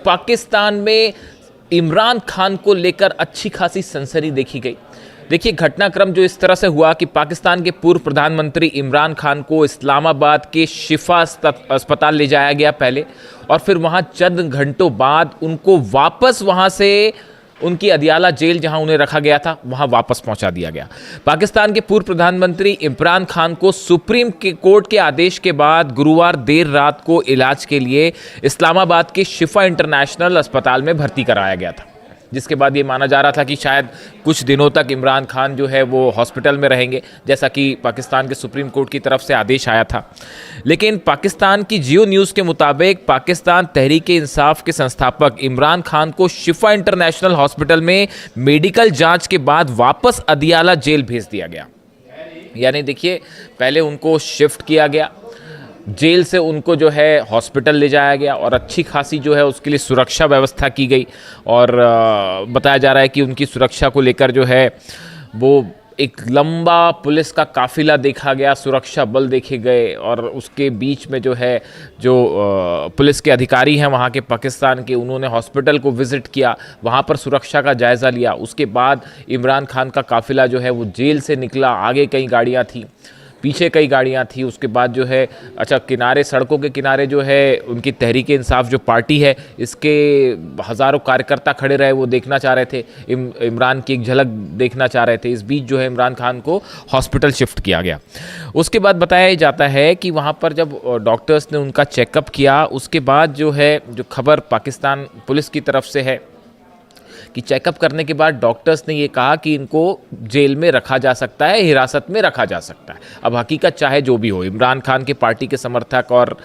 पाकिस्तान में इमरान खान को लेकर अच्छी खासी सनसनी देखी गई। देखिए, घटनाक्रम जो इस तरह से हुआ कि पाकिस्तान के पूर्व प्रधानमंत्री इमरान खान को इस्लामाबाद के शिफा अस्पताल ले जाया गया पहले, और फिर वहां चंद घंटों बाद उनको वापस वहां से उनकी अदियाला जेल जहां उन्हें रखा गया था वहां वापस पहुंचा दिया गया। पाकिस्तान के पूर्व प्रधानमंत्री इमरान खान को सुप्रीम कोर्ट के आदेश के बाद गुरुवार देर रात को इलाज के लिए इस्लामाबाद के शिफा इंटरनेशनल अस्पताल में भर्ती कराया गया था, जिसके बाद ये माना जा रहा था कि शायद कुछ दिनों तक इमरान खान जो है वो हॉस्पिटल में रहेंगे, जैसा कि पाकिस्तान के सुप्रीम कोर्ट की तरफ से आदेश आया था। लेकिन पाकिस्तान की जियो न्यूज़ के मुताबिक पाकिस्तान तहरीक-ए-इंसाफ के संस्थापक इमरान खान को शिफा इंटरनेशनल हॉस्पिटल में मेडिकल जांच के बाद वापस अदियाला जेल भेज दिया गया। यानी देखिए, पहले उनको शिफ्ट किया गया, जेल से उनको जो है हॉस्पिटल ले जाया गया और अच्छी खासी जो है उसके लिए सुरक्षा व्यवस्था की गई। और बताया जा रहा है कि उनकी सुरक्षा को लेकर जो है वो एक लंबा पुलिस का काफिला देखा गया, सुरक्षा बल देखे गए, और उसके बीच में जो है जो पुलिस के अधिकारी हैं वहाँ के पाकिस्तान के, उन्होंने हॉस्पिटल को विज़िट किया, वहाँ पर सुरक्षा का जायज़ा लिया। उसके बाद इमरान खान का काफिला जो है वो जेल से निकला। आगे कई गाड़ियाँ थी, पीछे कई गाड़ियां थी। उसके बाद जो है किनारे, सड़कों के किनारे जो है उनकी तहरीक-ए-इंसाफ जो पार्टी है, इसके हज़ारों कार्यकर्ता खड़े रहे, वो देखना चाह रहे थे, इमरान की एक झलक देखना चाह रहे थे। इस बीच जो है इमरान खान को हॉस्पिटल शिफ्ट किया गया। उसके बाद बताया जाता है कि वहाँ पर जब डॉक्टर्स ने उनका चेकअप किया, उसके बाद जो है जो खबर पाकिस्तान पुलिस की तरफ से है कि चेकअप करने के बाद डॉक्टर्स ने ये कहा कि इनको जेल में रखा जा सकता है, हिरासत में रखा जा सकता है। अब हकीकत चाहे जो भी हो, इमरान खान के पार्टी के समर्थक और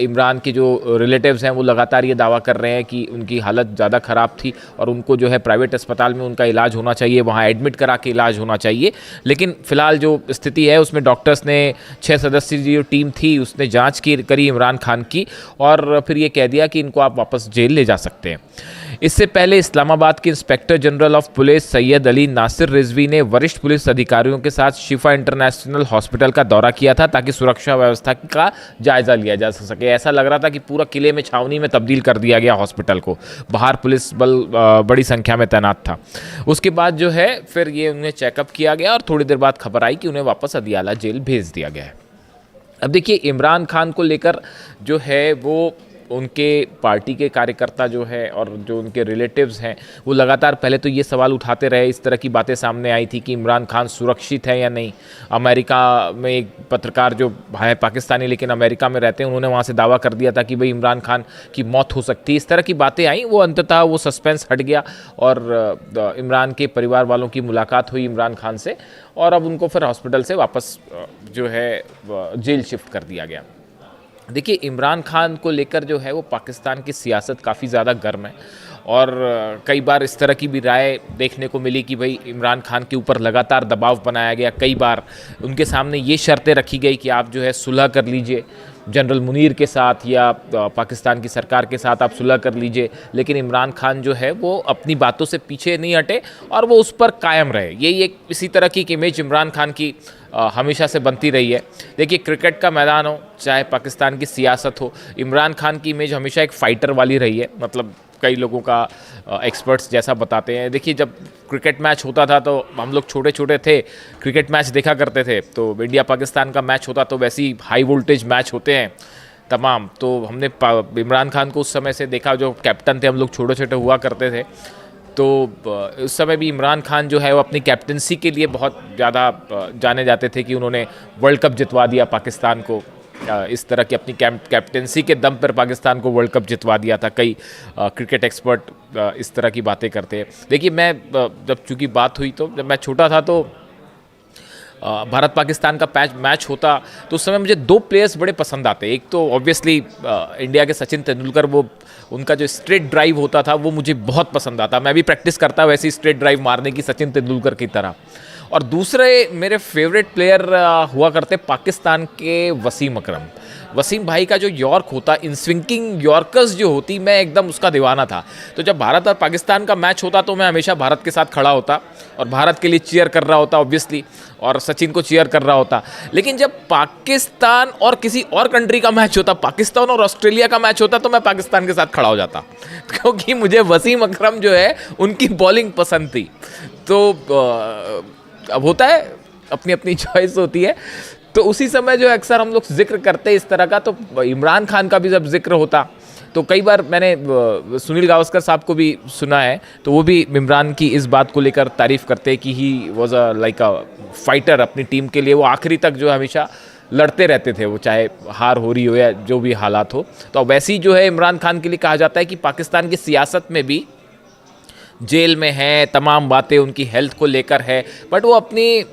इमरान के जो रिलेटिव्स हैं वो लगातार ये दावा कर रहे हैं कि उनकी हालत ज़्यादा ख़राब थी और उनको जो है प्राइवेट अस्पताल में उनका इलाज होना चाहिए, वहाँ एडमिट करा के इलाज होना चाहिए। लेकिन फ़िलहाल जो स्थिति है उसमें डॉक्टर्स ने 6 सदस्यीय जो टीम थी उसने जाँच करी इमरान खान की, और फिर ये कह दिया कि इनको आप वापस जेल ले जा सकते हैं। इससे पहले इस्लामाबाद के inspector general of police Syed Ali Nasir Rizvi ने वरिष्ठ पुलिस अधिकारियों के साथ शिफा इंटरनेशनल हॉस्पिटल का दौरा किया था ताकि सुरक्षा व्यवस्था का जायजा लिया जा सके। ऐसा लग रहा था कि पूरा किले में छावनी में तब्दील कर दिया गया हॉस्पिटल को, बाहर पुलिस बल बड़ी संख्या में तैनात था। उसके बाद जो है फिर ये उन्हें चेकअप किया गया और थोड़ी देर बाद खबर आई कि उन्हें वापस अदियाला जेल भेज दिया गया है। अब देखिए, इमरान खान को लेकर जो है वो उनके पार्टी के कार्यकर्ता जो है और जो उनके रिलेटिव्स हैं वो लगातार पहले तो ये सवाल उठाते रहे, इस तरह की बातें सामने आई थी कि इमरान खान सुरक्षित है या नहीं। अमेरिका में एक पत्रकार जो है पाकिस्तानी लेकिन अमेरिका में रहते हैं, उन्होंने वहाँ से दावा कर दिया था कि भाई इमरान खान की मौत हो सकती है। इस तरह की बातें आई, वो अंततः वो सस्पेंस हट गया और इमरान के परिवार वालों की मुलाकात हुई इमरान खान से, और अब उनको फिर हॉस्पिटल से वापस जो है जेल शिफ्ट कर दिया गया। देखिए, इमरान खान को लेकर जो है वो पाकिस्तान की सियासत काफ़ी ज़्यादा गर्म है, और कई बार इस तरह की भी राय देखने को मिली कि भाई इमरान खान के ऊपर लगातार दबाव बनाया गया। कई बार उनके सामने ये शर्तें रखी गई कि आप जो है सुलह कर लीजिए जनरल मुनीर के साथ या पाकिस्तान की सरकार के साथ, आप सुलह कर लीजिए। लेकिन इमरान खान जो है वो अपनी बातों से पीछे नहीं हटे और वो उस पर कायम रहे। यही एक इसी तरह की इमेज इमरान खान की हमेशा से बनती रही है। देखिए, क्रिकेट का मैदान हो चाहे पाकिस्तान की सियासत हो, इमरान खान की इमेज हमेशा एक फ़ाइटर वाली रही है। मतलब कई लोगों का एक्सपर्ट्स जैसा बताते हैं। देखिए, जब क्रिकेट मैच होता था तो हम लोग छोटे छोटे थे, क्रिकेट मैच देखा करते थे, तो इंडिया पाकिस्तान का मैच होता तो वैसे ही हाई वोल्टेज मैच होते हैं तमाम। तो हमने इमरान खान को उस समय से देखा, जो कैप्टन थे, हम लोग छोटे छोटे हुआ करते थे, तो उस समय भी इमरान खान जो है वो अपनी कैप्टनसी के लिए बहुत ज़्यादा जाने जाते थे कि उन्होंने वर्ल्ड कप जितवा दिया पाकिस्तान को। इस तरह की अपनी कैप्टनसी के दम पर पाकिस्तान को वर्ल्ड कप जितवा दिया था। कई क्रिकेट एक्सपर्ट इस तरह की बातें करते हैं। देखिए, मैं जब चूँकि बात हुई तो जब मैं छोटा था तो भारत पाकिस्तान का मैच होता तो उस समय मुझे 2 प्लेयर्स बड़े पसंद आते। एक तो ऑब्वियसली इंडिया के सचिन तेंदुलकर, वो उनका जो स्ट्रेट ड्राइव होता था वो मुझे बहुत पसंद आता। मैं भी प्रैक्टिस करता वैसे ही स्ट्रेट ड्राइव मारने की सचिन तेंदुलकर की तरह। और दूसरे मेरे फेवरेट प्लेयर हुआ करते पाकिस्तान के वसीम अकरम, वसीम भाई का जो यॉर्क होता, इन स्विंगिंग यॉर्कर्स जो होती, मैं एकदम उसका दीवाना था। तो जब भारत और पाकिस्तान का मैच होता तो मैं हमेशा भारत के साथ खड़ा होता और भारत के लिए चीयर कर रहा होता ऑब्वियसली, और सचिन को चीयर कर रहा होता। लेकिन जब पाकिस्तान और किसी और कंट्री का मैच होता, पाकिस्तान और ऑस्ट्रेलिया का मैच होता, तो मैं पाकिस्तान के साथ खड़ा हो जाता क्योंकि मुझे वसीम अकरम जो है उनकी बॉलिंग पसंद थी। तो अब होता है, अपनी अपनी चॉइस होती है। तो उसी समय जो अक्सर हम लोग जिक्र करते हैं इस तरह का, तो इमरान खान का भी जब जिक्र होता तो कई बार मैंने सुनील गावस्कर साहब को भी सुना है, तो वो भी इमरान की इस बात को लेकर तारीफ़ करते हैं कि he was a like a fighter अपनी टीम के लिए। वो आखिरी तक जो है हमेशा लड़ते रहते थे, वो चाहे हार हो रही हो या जो भी हालात हो। तो वैसे ही जो है इमरान खान के लिए कहा जाता है कि पाकिस्तान की सियासत में भी जेल में है, तमाम बातें उनकी हेल्थ को लेकर है, बट वो अपनी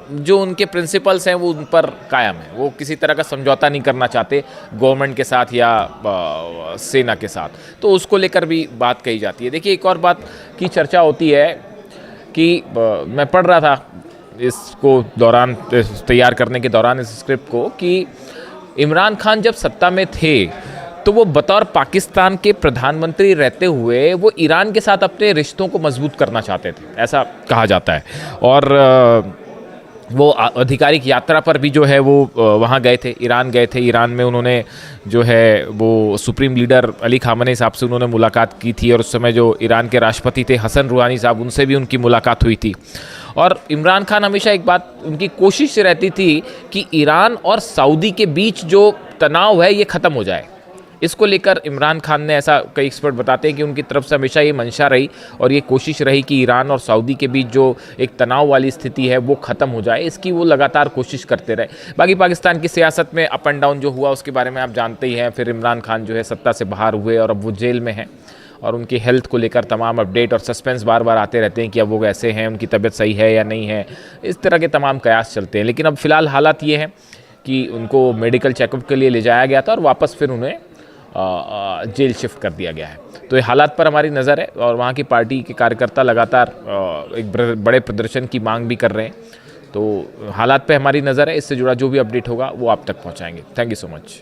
जो उनके प्रिंसिपल्स हैं वो उन पर कायम है। वो किसी तरह का समझौता नहीं करना चाहते गवर्नमेंट के साथ या सेना के साथ, तो उसको लेकर भी बात कही जाती है। देखिए, एक और बात की चर्चा होती है कि मैं पढ़ रहा था इसको दौरान, तैयार करने के दौरान इस स्क्रिप्ट को, कि इमरान खान जब सत्ता में थे तो वो बतौर पाकिस्तान के प्रधानमंत्री रहते हुए वो ईरान के साथ अपने रिश्तों को मजबूत करना चाहते थे, ऐसा कहा जाता है। और वो आधिकारिक यात्रा पर भी जो है वो वहाँ गए थे, ईरान गए थे। ईरान में उन्होंने जो है वो सुप्रीम लीडर अली खामनेई साहब से उन्होंने मुलाकात की थी, और उस समय जो ईरान के राष्ट्रपति थे हसन रूहानी साहब, उनसे भी उनकी मुलाकात हुई थी। और इमरान खान हमेशा एक बात उनकी कोशिश रहती थी कि ईरान और सऊदी के बीच जो तनाव है ये ख़त्म हो जाए। इसको लेकर इमरान खान ने, ऐसा कई एक्सपर्ट बताते हैं कि उनकी तरफ से हमेशा ये मंशा रही और ये कोशिश रही कि ईरान और सऊदी के बीच जो एक तनाव वाली स्थिति है वो ख़त्म हो जाए। इसकी वो लगातार कोशिश करते रहे। बाकी पाकिस्तान की सियासत में अप एंड डाउन जो हुआ उसके बारे में आप जानते ही हैं। फिर इमरान खान जो है सत्ता से बाहर हुए और अब वो जेल में हैं, और उनकी हेल्थ को लेकर तमाम अपडेट और सस्पेंस बार बार आते रहते हैं कि अब वो ऐसे हैं, उनकी तबीयत सही है या नहीं है, इस तरह के तमाम कयास चलते हैं। लेकिन अब फ़िलहाल हालात ये हैं कि उनको मेडिकल चेकअप के लिए ले जाया गया था और वापस फिर उन्हें जेल शिफ्ट कर दिया गया है। तो ये हालात पर हमारी नज़र है, और वहाँ की पार्टी के कार्यकर्ता लगातार एक बड़े प्रदर्शन की मांग भी कर रहे हैं। तो हालात पे हमारी नज़र है, इससे जुड़ा जो भी अपडेट होगा वो आप तक पहुँचाएंगे। Thank you so much.